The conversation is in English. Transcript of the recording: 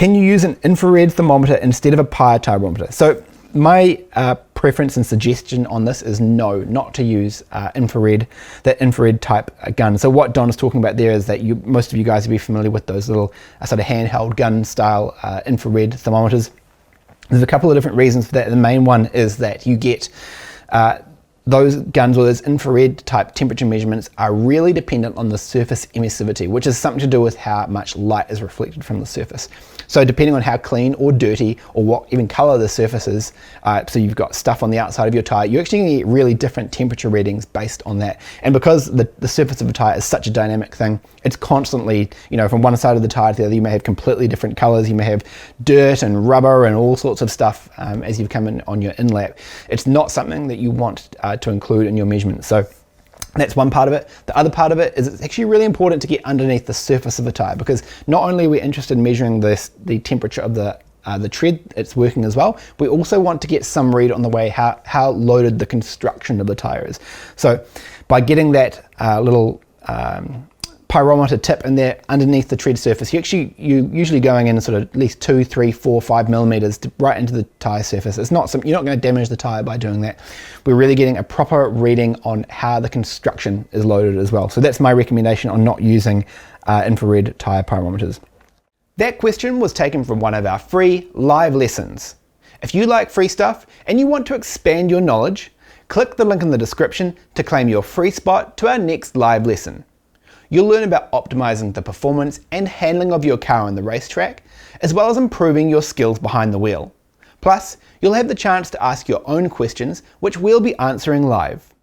Can you use an infrared thermometer instead of a pyrometer? So my preference and suggestion on this is no, not to use that infrared type gun. So what Don is talking about there is that most of you guys will be familiar with those little sort of handheld gun style infrared thermometers. There's a couple of different reasons for that. The main one is that you get those guns or those infrared type temperature measurements are really dependent on the surface emissivity, which is something to do with how much light is reflected from the surface. So depending on how clean or dirty or what even color the surface is, so you've got stuff on the outside of your tire, you're actually going to get really different temperature readings based on that. And because the surface of a tire is such a dynamic thing, it's constantly, from one side of the tire to the other, you may have completely different colors, you may have dirt and rubber and all sorts of stuff as you've come in on your in-lap. It's not something that you want to include in your measurements. So that's one part of it. The other part of it is it's actually really important to get underneath the surface of the tire, because not only are we interested in measuring the temperature of the tread it's working as well, we also want to get some read on the way how loaded the construction of the tire is. So by getting that little pyrometer tip in there underneath the tread surface, you're usually going in sort of at least 2, 3, 4, 5 millimeters right into the tire surface. You're not going to damage the tire by doing that. We're really getting a proper reading on how the construction is loaded as well. So that's my recommendation on not using infrared tire pyrometers. That question was taken from one of our free live lessons. If you like free stuff and you want to expand your knowledge, click the link in the description to claim your free spot to our next live lesson. You'll learn about optimizing the performance and handling of your car on the racetrack, as well as improving your skills behind the wheel. Plus, you'll have the chance to ask your own questions, which we'll be answering live.